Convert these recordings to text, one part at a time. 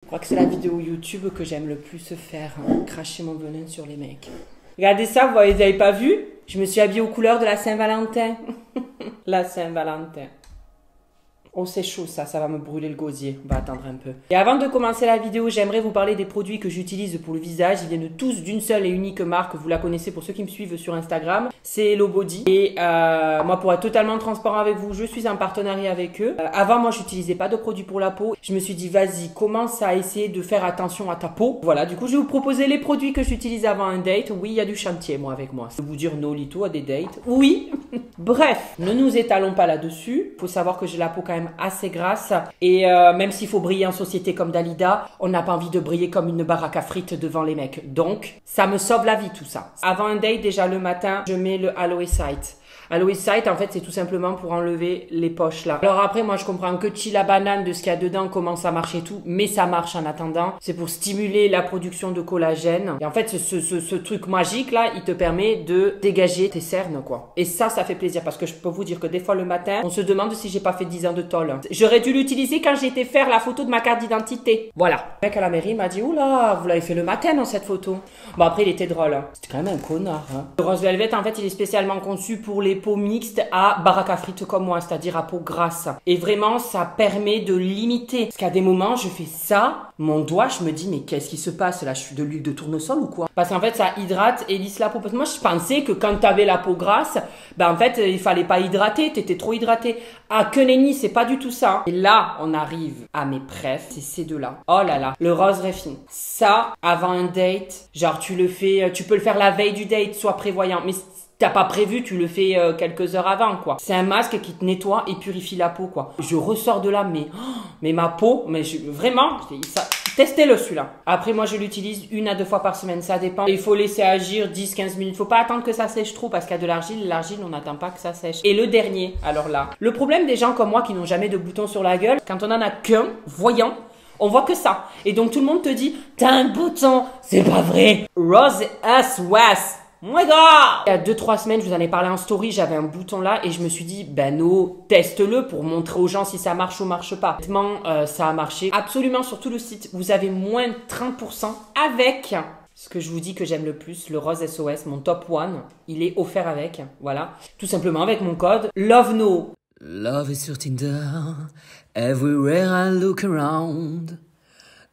Je crois que c'est la vidéo YouTube que j'aime le plus faire, hein, cracher mon venin sur les mecs. Regardez ça, vous n'avez pas vu? Je me suis habillée aux couleurs de la Saint-Valentin. La Saint-Valentin. Oh, c'est chaud ça va me brûler le gosier. On va attendre un peu. Et avant de commencer la vidéo, j'aimerais vous parler des produits que j'utilise pour le visage. Ils viennent tous d'une seule et unique marque. Vous la connaissez pour ceux qui me suivent sur Instagram. C'est Hello Body. Et moi, pour être totalement transparent avec vous, je suis en partenariat avec eux. Avant, moi, j'utilisais pas de produits pour la peau. Je me suis dit, vas-y, commence à essayer de faire attention à ta peau. Voilà, du coup, je vais vous proposer les produits que j'utilise avant un date. Oui, il y a du chantier, moi, avec moi. Je vais vous dire no lito à des dates. Oui. Bref, ne nous étalons pas là-dessus. Faut savoir que j'ai la peau quand même assez grasse et même s'il faut briller en société comme Dalida, on n'a pas envie de briller comme une baraque à frites devant les mecs. Donc, ça me sauve la vie tout ça. Avant un date, déjà le matin, je mets le Aloe Sight. Aloe Sight, en fait, c'est tout simplement pour enlever les poches là. Alors après, moi, je comprends que chi la banane de ce qu'il y a dedans, comment ça marche et tout, mais ça marche en attendant. C'est pour stimuler la production de collagène. Et en fait, ce truc magique là, il te permet de dégager tes cernes, quoi. Et ça fait plaisir parce que je peux vous dire que des fois le matin, on se demande si j'ai pas fait 10 ans de tôle. J'aurais dû l'utiliser quand j'ai été faire la photo de ma carte d'identité. Voilà. Le mec à la mairie m'a dit, oula, vous l'avez fait le matin dans cette photo. Bon, après, il était drôle. Hein. C'était quand même un connard. Hein. Le Rose Velvet, en fait, il est spécialement conçu pour les peau mixte à baraque à frites comme moi, c'est-à-dire à peau grasse. Et vraiment, ça permet de limiter. Parce qu'à des moments, je fais ça, mon doigt, je me dis, mais qu'est-ce qui se passe là? Je suis de l'huile de tournesol ou quoi? Parce qu'en fait, ça hydrate et lisse la peau. Parce que moi, je pensais que quand t'avais la peau grasse, ben en fait, il fallait pas hydrater, t'étais trop hydraté. Ah, que nenni, c'est pas du tout ça. Et là, on arrive à mes prefs, c'est ces deux-là. Oh là là, le rose Refine. Ça, avant un date, genre tu le fais, tu peux le faire la veille du date, sois prévoyant. Mais t'as pas prévu, tu le fais quelques heures avant, quoi. C'est un masque qui te nettoie et purifie la peau, quoi. Je ressors de là, mais ma peau, vraiment, testez-le celui-là. Après, moi, je l'utilise 1 à 2 fois par semaine, ça dépend. Il faut laisser agir 10-15 minutes. Faut pas attendre que ça sèche trop parce qu'il y a de l'argile. L'argile, on n'attend pas que ça sèche. Et le dernier, alors là, le problème des gens comme moi qui n'ont jamais de boutons sur la gueule, quand on en a qu'un, voyant, on voit que ça. Et donc, tout le monde te dit, t'as un bouton. C'est pas vrai. Rose Ass Was. Oh my god! Il y a 2-3 semaines, je vous en ai parlé en story, j'avais un bouton là et je me suis dit, ben non, teste-le pour montrer aux gens si ça marche ou marche pas. Honnêtement, ça a marché. Absolument sur tout le site, vous avez moins de 30% avec ce que je vous dis que j'aime le plus, le Rose SOS, mon top 1. Il est offert avec, voilà. Tout simplement avec mon code LOVENO. Love is sur Tinder, everywhere I look around.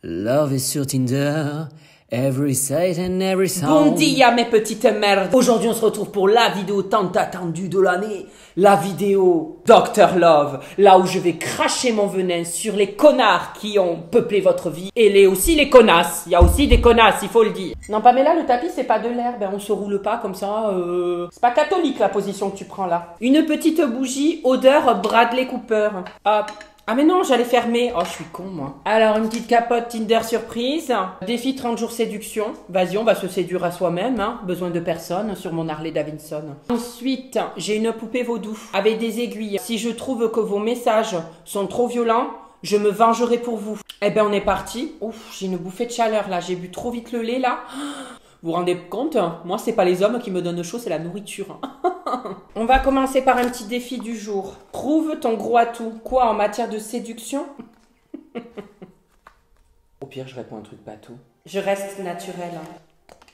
Love is sur Tinder, every sight and every sound. Bon dia mes petites merdes. Aujourd'hui on se retrouve pour la vidéo tant attendue de l'année. La vidéo Dr Love. Là où je vais cracher mon venin sur les connards qui ont peuplé votre vie. Et aussi les connasses. Il y a aussi des connasses, il faut le dire. Non Pamela, le tapis c'est pas de l'air. Ben on se roule pas comme ça. C'est pas catholique la position que tu prends là. Une petite bougie odeur Bradley Cooper. Hop. Ah mais non, j'allais fermer. Oh, je suis con, moi. Alors, une petite capote Tinder surprise. Défi 30 jours séduction. Vas-y, on va se séduire à soi-même. Hein. Besoin de personne sur mon Harley Davidson. Ensuite, j'ai une poupée vaudou avec des aiguilles. Si je trouve que vos messages sont trop violents, je me vengerai pour vous. Eh ben, on est parti. Ouf, j'ai une bouffée de chaleur, là. J'ai bu trop vite le lait, là. Vous vous rendez compte? Moi, c'est pas les hommes qui me donnent chaud, c'est la nourriture. On va commencer par un petit défi du jour. Trouve ton gros atout. Quoi, en matière de séduction? Au pire, je réponds un truc bateau. Je reste naturelle.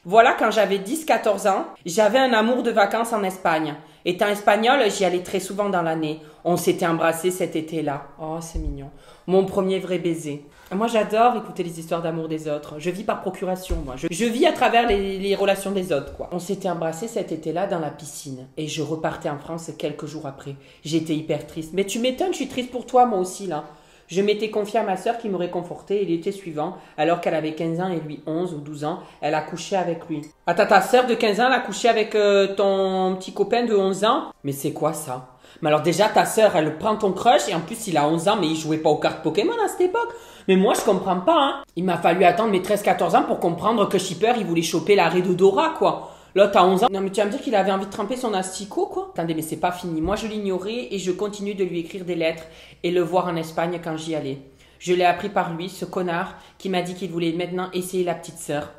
Voilà, quand j'avais 10-14 ans, j'avais un amour de vacances en Espagne. Étant espagnole, j'y allais très souvent dans l'année. On s'était embrassés cet été-là. Oh, c'est mignon. Mon premier vrai baiser. Moi, j'adore écouter les histoires d'amour des autres. Je vis par procuration, moi. Je vis à travers les relations des autres, quoi. On s'était embrassés cet été-là dans la piscine. Et je repartais en France quelques jours après. J'étais hyper triste. Mais tu m'étonnes, je suis triste pour toi, moi aussi, là. Je m'étais confiée à ma sœur qui me réconfortait l'été suivant, alors qu'elle avait 15 ans et lui 11 ou 12 ans, elle a couché avec lui. Attends, ta sœur de 15 ans, elle a couché avec ton petit copain de 11 ans? Mais c'est quoi ça? Mais alors déjà, ta sœur, elle prend ton crush et en plus, il a 11 ans, mais il jouait pas aux cartes Pokémon à cette époque. Mais moi, je comprends pas, hein. Il m'a fallu attendre mes 13-14 ans pour comprendre que Shipper, il voulait choper l'arrêt de Dora, quoi. Là, t'as 11 ans. Non, mais tu vas me dire qu'il avait envie de tremper son asticot, quoi. Attendez, mais c'est pas fini. Moi, je l'ignorais et je continue de lui écrire des lettres et le voir en Espagne quand j'y allais. Je l'ai appris par lui, ce connard, qui m'a dit qu'il voulait maintenant essayer la petite sœur.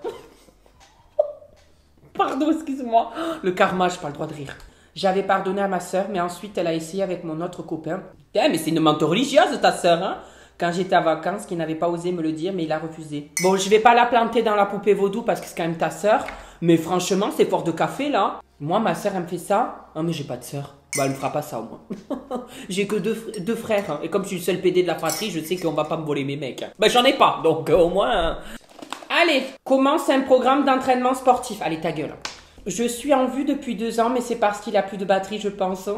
Pardon, excuse-moi. Le karma, j'ai pas le droit de rire. J'avais pardonné à ma sœur, mais ensuite, elle a essayé avec mon autre copain. Putain, mais c'est une menthe religieuse, ta sœur, hein. quand j'étais en vacances, qu'il n'avait pas osé me le dire, mais il a refusé. Bon, je vais pas la planter dans la poupée vaudou parce que c'est quand même ta sœur, mais franchement, c'est fort de café, là. Moi, ma sœur, elle me fait ça. Ah, mais j'ai pas de sœur. Bah, elle me fera pas ça, au moins. J'ai que deux frères, hein. Et comme je suis le seul PD de la fratrie, je sais qu'on va pas me voler mes mecs. Bah, j'en ai pas, donc au moins... Allez, commence un programme d'entraînement sportif. Allez, ta gueule. Je suis en vue depuis 2 ans, mais c'est parce qu'il a plus de batterie, je pense.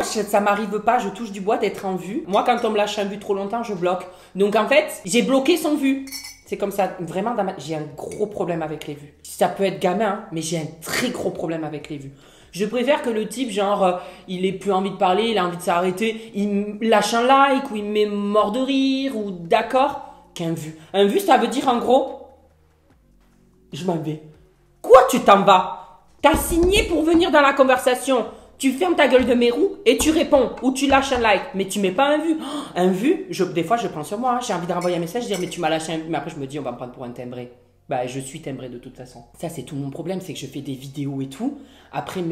Ça m'arrive pas, je touche du bois d'être en vue. Moi, quand on me lâche un vue trop longtemps, je bloque. Donc, en fait, j'ai bloqué son vue. C'est comme ça. Vraiment, j'ai un gros problème avec les vues. Ça peut être gamin, hein, mais j'ai un très gros problème avec les vues. Je préfère que le type, genre, il ait plus envie de parler, il a envie de s'arrêter, il me lâche un like ou il me met mort de rire ou d'accord, qu'un vu. Un vu, ça veut dire en gros, je m'en vais. Quoi, tu t'en vas? T'as signé pour venir dans la conversation. Tu fermes ta gueule de mérou et tu réponds ou tu lâches un like, mais tu mets pas un vu. Un vu, des fois je prends sur moi, j'ai envie de renvoyer un message, dire mais tu m'as lâché un vu, mais après je me dis on va me prendre pour un timbré. Bah je suis timbré de toute façon. Ça c'est tout mon problème, c'est que je fais des vidéos et tout. Après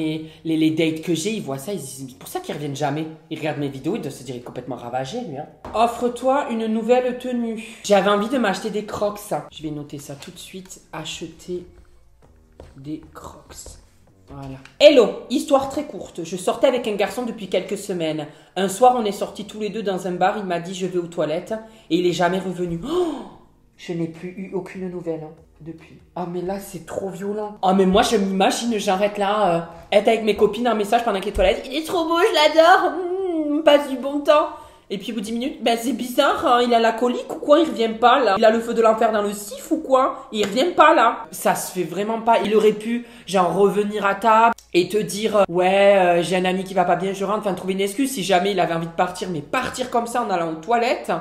les dates que j'ai, ils voient ça, c'est pour ça qu'ils reviennent jamais. Ils regardent mes vidéos, ils doivent se dire il est complètement ravagé lui. Hein. Offre-toi une nouvelle tenue. J'avais envie de m'acheter des crocs. Je vais noter ça tout de suite. Acheter des crocs. Voilà. Hello, histoire très courte. Je sortais avec un garçon depuis quelques semaines. Un soir, on est sortis tous les deux dans un bar. Il m'a dit je vais aux toilettes et il est jamais revenu. Oh, je n'ai plus eu aucune nouvelle depuis. Ah mais là c'est trop violent. Ah mais moi je m'imagine, j'arrête là, être avec mes copines en message pendant qu'il est aux toilettes. Il est trop beau, je l'adore. Passe du bon temps. Et puis au bout de 10 minutes, ben c'est bizarre, hein, il a la colique ou quoi, il revient pas là. Il a le feu de l'enfer dans le sif ou quoi, il revient pas là. Ça se fait vraiment pas. Il aurait pu genre revenir à table et te dire ouais j'ai un ami qui va pas bien, je rentre, enfin trouver une excuse si jamais il avait envie de partir, mais partir comme ça en allant aux toilettes,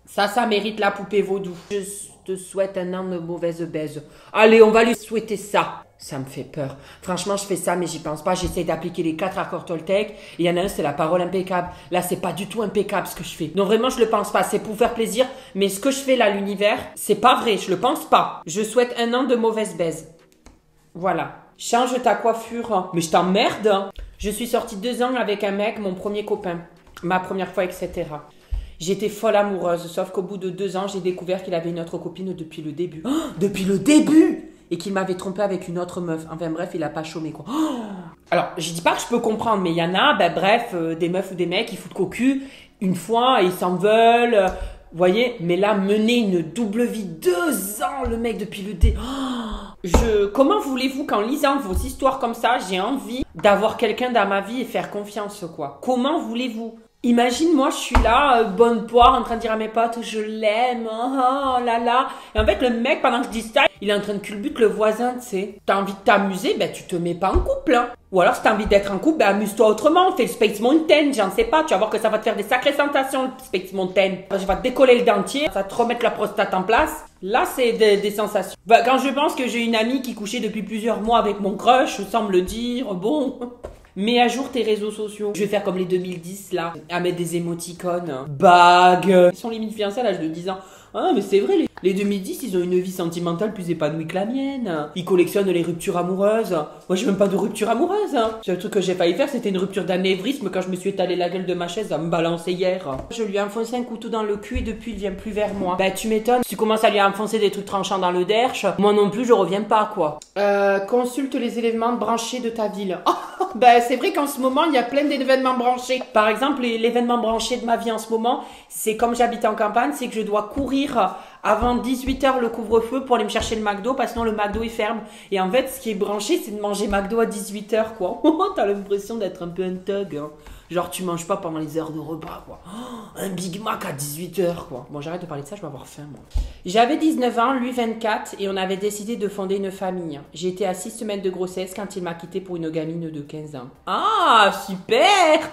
ça mérite la poupée vaudou. Je te souhaite un an de mauvaise baise. Allez, on va lui souhaiter ça. Ça me fait peur. Franchement, je fais ça, mais j'y pense pas. J'essaie d'appliquer les 4 accords Toltec. Et il y en a un, c'est la parole impeccable. Là, c'est pas du tout impeccable ce que je fais. Non, vraiment, je le pense pas. C'est pour faire plaisir. Mais ce que je fais là, l'univers, c'est pas vrai. Je le pense pas. Je souhaite un an de mauvaise baise. Voilà. Change ta coiffure. Mais je t'emmerde. Je suis sortie 2 ans avec un mec, mon premier copain. Ma première fois, etc. J'étais folle amoureuse. Sauf qu'au bout de 2 ans, j'ai découvert qu'il avait une autre copine depuis le début. Oh, depuis le début! Et qu'il m'avait trompé avec une autre meuf. Enfin bref, il a pas chômé quoi. Oh, alors, je dis pas que je peux comprendre, mais il y en a, des meufs ou des mecs, ils foutent qu'au cul une fois et ils s'en veulent. Vous voyez, mais là, mener une double vie, 2 ans, le mec depuis le dé. Oh, comment voulez-vous qu'en lisant vos histoires comme ça, j'ai envie d'avoir quelqu'un dans ma vie et faire confiance quoi? Comment voulez-vous? Imagine, moi, je suis là, bonne poire, en train de dire à mes potes, je l'aime, oh là là. Et en fait, le mec, pendant que je dis ça, il est en train de culbuter le voisin, tu sais. T'as envie de t'amuser, ben tu te mets pas en couple, hein. Ou alors, si t'as envie d'être en couple, ben amuse-toi autrement. Fais le Space Mountain, j'en sais pas. Tu vas voir que ça va te faire des sacrées sensations, le Space Mountain. Je vais te décoller le dentier, ça va te remettre la prostate en place. Là, c'est des sensations. Ben, quand je pense que j'ai une amie qui couchait depuis plusieurs mois avec mon crush, sans me le dire, bon... Mets à jour tes réseaux sociaux. Je vais faire comme les 2010 là, à mettre des émoticônes. Bague. Ils sont limite fiancés à l'âge de 10 ans. Ah mais c'est vrai, les 2010 ils ont une vie sentimentale plus épanouie que la mienne. Ils collectionnent les ruptures amoureuses. Moi j'ai même pas de rupture amoureuse. Le seul truc que j'ai failli faire c'était une rupture d'anévrisme quand je me suis étalé la gueule de ma chaise à me balancer hier. Je lui ai enfoncé un couteau dans le cul et depuis il vient plus vers moi. Bah tu m'étonnes, si tu commences à lui enfoncer des trucs tranchants dans le derche, moi non plus je reviens pas quoi. Consulte les événements branchés de ta ville. Oh, bah c'est vrai qu'en ce moment il y a plein d'événements branchés. Par exemple l'événement branché de ma vie en ce moment, c'est comme j'habite en campagne, c'est que je dois courir avant 18h le couvre-feu pour aller me chercher le McDo parce que sinon le McDo il ferme. Et en fait ce qui est branché c'est de manger McDo à 18h quoi. T'as l'impression d'être un peu un thug hein. Genre tu manges pas pendant les heures de repas quoi. Un Big Mac à 18h quoi. Bon j'arrête de parler de ça, je vais avoir faim moi. J'avais 19 ans, lui 24 et on avait décidé de fonder une famille. J'étais à 6 semaines de grossesse quand il m'a quitté pour une gamine de 15 ans. Ah super.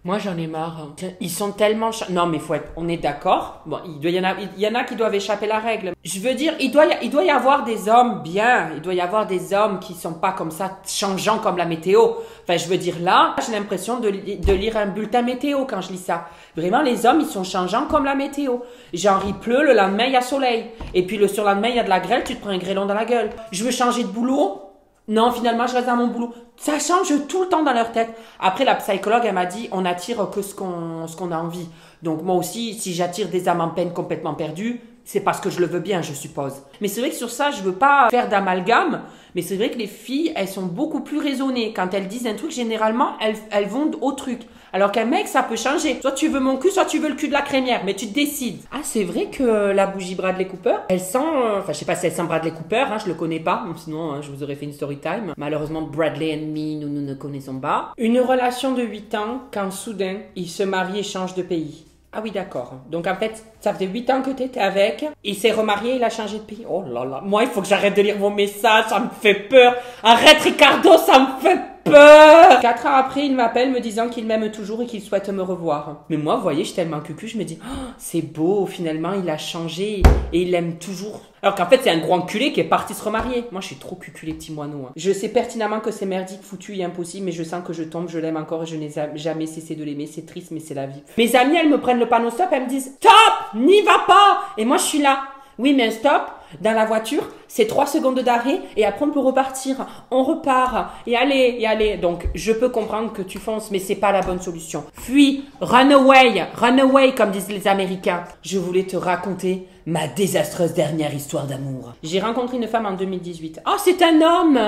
Moi, j'en ai marre. Ils sont tellement... Non, mais faut être... On est d'accord. Bon, il y en a qui doivent échapper la règle. Je veux dire, il doit y avoir des hommes bien. Il doit y avoir des hommes qui sont pas comme ça, changeants comme la météo. Enfin, je veux dire, là, j'ai l'impression de lire un bulletin météo quand je lis ça. Vraiment, les hommes, ils sont changeants comme la météo. Genre, il pleut, le lendemain, il y a soleil. Et puis, le surlendemain, il y a de la grêle, tu te prends un grêlon dans la gueule. Je veux changer de boulot. Non, finalement, je reste dans mon boulot. Ça change tout le temps dans leur tête. Après, la psychologue, elle m'a dit, on attire que ce qu'on a envie. Donc moi aussi, si j'attire des âmes en peine complètement perdues, c'est parce que je le veux bien, je suppose. Mais c'est vrai que sur ça, je veux pas faire d'amalgame, mais c'est vrai que les filles, elles sont beaucoup plus raisonnées. Quand elles disent un truc, généralement, elles vont au truc. Alors qu'un mec, ça peut changer. Soit tu veux mon cul, soit tu veux le cul de la crémière, mais tu te décides. Ah, c'est vrai que la bougie Bradley Cooper, elle sent... Enfin, je sais pas si elle sent Bradley Cooper, hein, je le connais pas. Sinon, je vous aurais fait une story time. Malheureusement, Bradley and me, nous ne connaissons pas. Une relation de 8 ans, quand soudain, il se marie et change de pays. Ah oui, d'accord. Donc en fait, ça faisait 8 ans que tu étais avec. Il s'est remarié, il a changé de pays. Oh là là. Moi, il faut que j'arrête de lire vos messages, ça me fait peur. Arrête, Ricardo, ça me fait peur. 4 ans après, il m'appelle me disant qu'il m'aime toujours et qu'il souhaite me revoir. Mais moi, vous voyez, je suis tellement cucu, je me dis, oh, c'est beau, finalement, il a changé et il l'aime toujours. Alors qu'en fait, c'est un gros enculé qui est parti se remarier. Moi, je suis trop cucu, les petits moineaux. Hein. Je sais pertinemment que c'est merdique, foutu et impossible, mais je sens que je tombe, je l'aime encore et je n'ai jamais cessé de l'aimer. C'est triste, mais c'est la vie. Mes amies, elles me prennent le panneau stop, elles me disent, stop, n'y va pas. Et moi, je suis là. Oui, mais un stop, dans la voiture, c'est 3 secondes d'arrêt et après on peut repartir. On repart et allez. Donc, je peux comprendre que tu fonces, mais c'est pas la bonne solution. Fuis, run away, comme disent les Américains. Je voulais te raconter ma désastreuse dernière histoire d'amour. J'ai rencontré une femme en 2018. Ah, c'est un homme.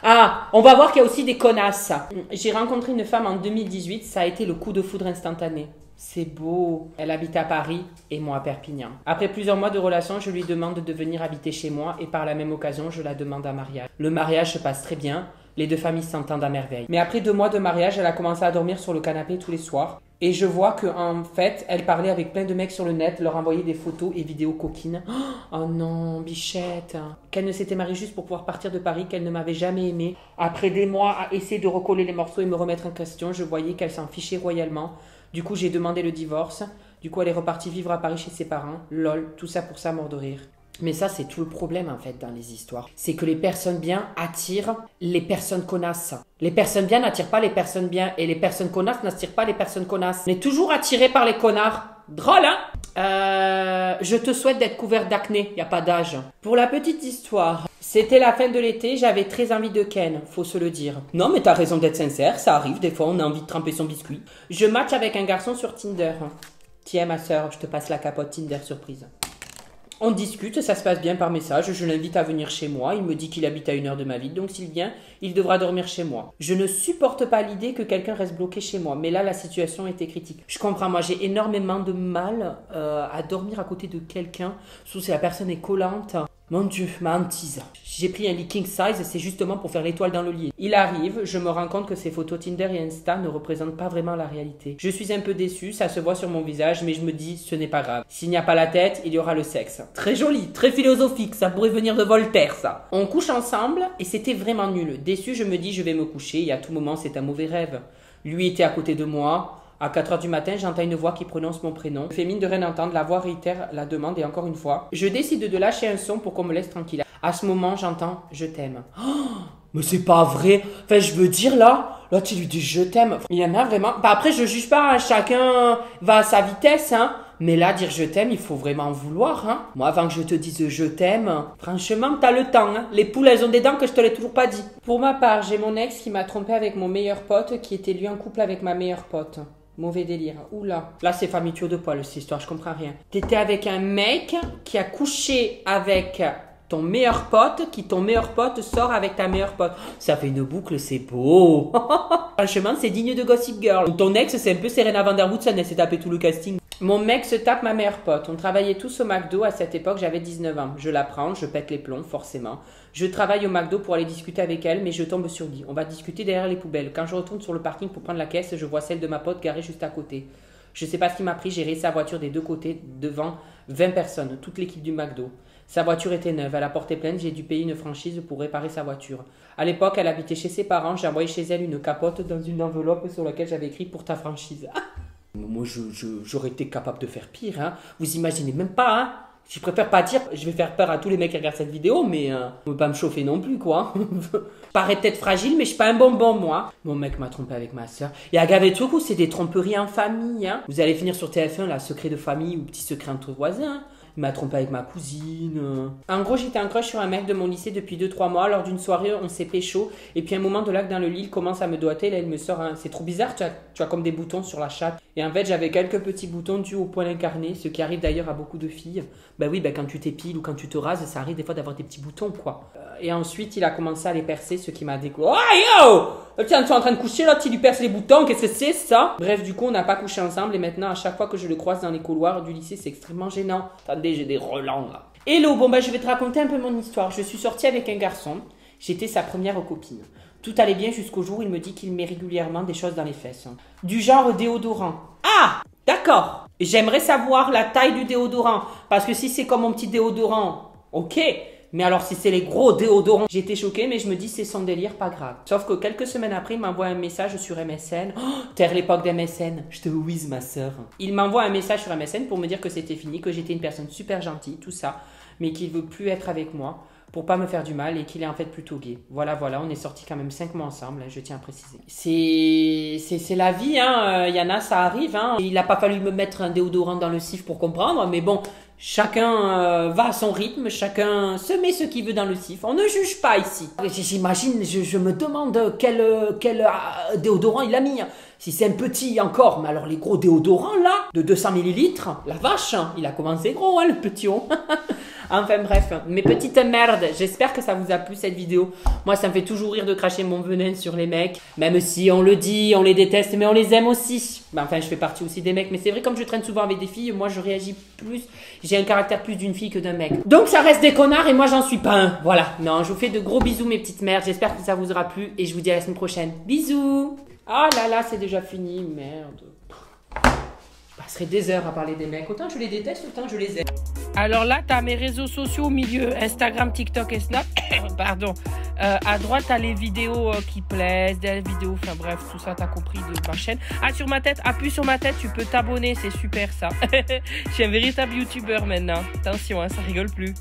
Ah, on va voir qu'il y a aussi des connasses. J'ai rencontré une femme en 2018, ça a été le coup de foudre instantané. C'est beau. Elle habite à Paris et moi à Perpignan. Après plusieurs mois de relation, je lui demande de venir habiter chez moi et par la même occasion, je la demande en mariage. Le mariage se passe très bien. Les deux familles s'entendent à merveille. Mais après 2 mois de mariage, elle a commencé à dormir sur le canapé tous les soirs. Et je vois qu'en fait, elle parlait avec plein de mecs sur le net, leur envoyait des photos et vidéos coquines. Oh non, bichette. Qu'elle ne s'était mariée juste pour pouvoir partir de Paris, qu'elle ne m'avait jamais aimée. Après des mois à essayer de recoller les morceaux et me remettre en question, je voyais qu'elle s'en fichait royalement. Du coup, j'ai demandé le divorce. Du coup, elle est repartie vivre à Paris chez ses parents. Lol, tout ça pour ça, mort de rire. Mais ça, c'est tout le problème, en fait, dans les histoires. C'est que les personnes bien attirent les personnes connasses. Les personnes bien n'attirent pas les personnes bien. Et les personnes connasses n'attirent pas les personnes connasses. On est toujours attiré par les connards. Drôle, hein? Je te souhaite d'être couverte d'acné. Y a pas d'âge. Pour la petite histoire, c'était la fin de l'été. J'avais très envie de ken. Faut se le dire. Non, mais t'as raison d'être sincère. Ça arrive. Des fois, on a envie de tremper son biscuit. Je match avec un garçon sur Tinder. Tiens, ma sœur, je te passe la capote Tinder surprise. On discute, ça se passe bien par message, je l'invite à venir chez moi, il me dit qu'il habite à 1 heure de ma ville, donc s'il vient, il devra dormir chez moi. Je ne supporte pas l'idée que quelqu'un reste bloqué chez moi, mais là la situation était critique. Je comprends, moi j'ai énormément de mal à dormir à côté de quelqu'un, surtout si la personne est collante. Mon Dieu, ma hantise. J'ai pris un lit king size, c'est justement pour faire l'étoile dans le lit. Il arrive, je me rends compte que ces photos Tinder et Insta ne représentent pas vraiment la réalité. Je suis un peu déçue, ça se voit sur mon visage, mais je me dis, ce n'est pas grave. S'il n'y a pas la tête, il y aura le sexe. Très joli, très philosophique, ça pourrait venir de Voltaire, ça. On couche ensemble, et c'était vraiment nul. Déçu, je me dis, je vais me coucher, et à tout moment, c'est un mauvais rêve. Lui était à côté de moi. À 4 heures du matin, j'entends une voix qui prononce mon prénom. Je fais mine de rien entendre, la voix réitère la demande et encore une fois, je décide de lâcher un son pour qu'on me laisse tranquille. À ce moment, j'entends « Je t'aime ». Oh, mais c'est pas vrai. Enfin, je veux dire là tu lui dis « Je t'aime ». Il y en a vraiment. Bah, après, je juge pas, hein. Chacun va à sa vitesse, hein. Mais là, dire « Je t'aime », il faut vraiment en vouloir, hein. Moi, avant que je te dise « Je t'aime », franchement, t'as le temps, hein. Les poules, elles ont des dents que je te l'ai toujours pas dit. Pour ma part, j'ai mon ex qui m'a trompé avec mon meilleur pote, qui était lui en couple avec ma meilleure pote. Mauvais délire. Oula. Là, c'est famille de poil, cette histoire, je comprends rien. T'étais avec un mec qui a couché avec ton meilleur pote, qui ton meilleur pote sort avec ta meilleure pote. Ça fait une boucle, c'est beau. Franchement, c'est digne de Gossip Girl. Ton ex, c'est un peu Serena Van Der Woodsen, elle s'est tapé tout le casting. Mon mec se tape ma meilleure pote. On travaillait tous au McDo. À cette époque, j'avais 19 ans. Je la prends, je pète les plombs, forcément. Je travaille au McDo pour aller discuter avec elle, mais je tombe sur Guy. On va discuter derrière les poubelles. Quand je retourne sur le parking pour prendre la caisse, je vois celle de ma pote garée juste à côté. Je sais pas ce qui m'a pris, j'ai rayé sa voiture des deux côtés devant 20 personnes, toute l'équipe du McDo. Sa voiture était neuve, elle a porté plainte, j'ai dû payer une franchise pour réparer sa voiture. À l'époque, elle habitait chez ses parents, j'ai envoyé chez elle une capote dans une enveloppe sur laquelle j'avais écrit « Pour ta franchise ». Moi, j'aurais été capable de faire pire, hein. Vous imaginez même pas, hein. Je préfère pas dire, je vais faire peur à tous les mecs qui regardent cette vidéo, mais je veux pas me chauffer non plus, quoi. Je parais peut-être fragile, mais je suis pas un bonbon, moi. Mon mec m'a trompé avec ma soeur. Et à Gavetoukou, c'est des tromperies en famille, hein. Vous allez finir sur TF1, là, secret de famille ou petit secret entre voisins, hein. il m'a trompé avec ma cousine. En gros, j'étais en crush sur un mec de mon lycée depuis 2-3 mois. Lors d'une soirée, on s'est pécho. Et puis, un moment de là, dans le lit, il commence à me doigter. Là, il me sort c'est trop bizarre, tu as comme des boutons sur la chatte. Et en fait, j'avais quelques petits boutons dus au poil incarné, ce qui arrive d'ailleurs à beaucoup de filles. Bah oui, quand tu t'épiles ou quand tu te rases, ça arrive des fois d'avoir des petits boutons, quoi. Et ensuite, il a commencé à les percer, ce qui m'a découvert. Oh, yo! Tiens, tu es en train de coucher, là, tu lui perces les boutons, qu'est-ce que c'est, ça? Bref, du coup, on n'a pas couché ensemble. Et maintenant, à chaque fois que je le croise dans les couloirs du lycée, c'est extrêmement gênant. Attendez, j'ai des relents, là. Hello, bon, je vais te raconter un peu mon histoire. Je suis sortie avec un garçon. J'étais sa première copine. Tout allait bien jusqu'au jour où il me dit qu'il met régulièrement des choses dans les fesses. Du genre déodorant. Ah! D'accord. J'aimerais savoir la taille du déodorant. Parce que si c'est comme mon petit déodorant, ok. Mais alors si c'est les gros déodorants, j'étais choquée, mais je me dis c'est son délire, pas grave. Sauf que quelques semaines après, il m'envoie un message sur MSN. Oh, t'es l'époque d'MSN. Je te whiz, ma sœur. Il m'envoie un message sur MSN pour me dire que c'était fini, que j'étais une personne super gentille, tout ça, mais qu'il veut plus être avec moi pour pas me faire du mal et qu'il est en fait plutôt gay. Voilà, on est sortis quand même 5 mois ensemble, je tiens à préciser. C'est la vie, hein. Il y en a, ça arrive, hein. Il n'a pas fallu me mettre un déodorant dans le cif pour comprendre, mais bon, chacun va à son rythme, chacun se met ce qu'il veut dans le cif. On ne juge pas ici. J'imagine, je me demande quel déodorant il a mis. Si c'est un petit encore, mais alors les gros déodorants là, de 200 millilitres, la vache, hein, il a commencé gros, hein, le petit haut. Enfin bref, mes petites merdes, j'espère que ça vous a plu cette vidéo. Moi, ça me fait toujours rire de cracher mon venin sur les mecs. Même si on le dit, on les déteste, mais on les aime aussi. Enfin, je fais partie aussi des mecs, mais c'est vrai, comme je traîne souvent avec des filles, moi je réagis plus, j'ai un caractère plus d'une fille que d'un mec. Donc ça reste des connards et moi j'en suis pas un. Voilà, non, je vous fais de gros bisous mes petites merdes, j'espère que ça vous aura plu et je vous dis à la semaine prochaine. Bisous. Ah là là, c'est déjà fini, merde. Je passerai des heures à parler des mecs. Autant je les déteste, autant je les aime. Alors là, t'as mes réseaux sociaux au milieu, Instagram, TikTok et Snap. Pardon. À droite, t'as les vidéos qui plaisent, des vidéos, enfin bref, tout ça, t'as compris de ma chaîne. Ah, sur ma tête, appuie sur ma tête, tu peux t'abonner, c'est super ça. Je suis un véritable youtubeur maintenant. Attention, hein, ça rigole plus.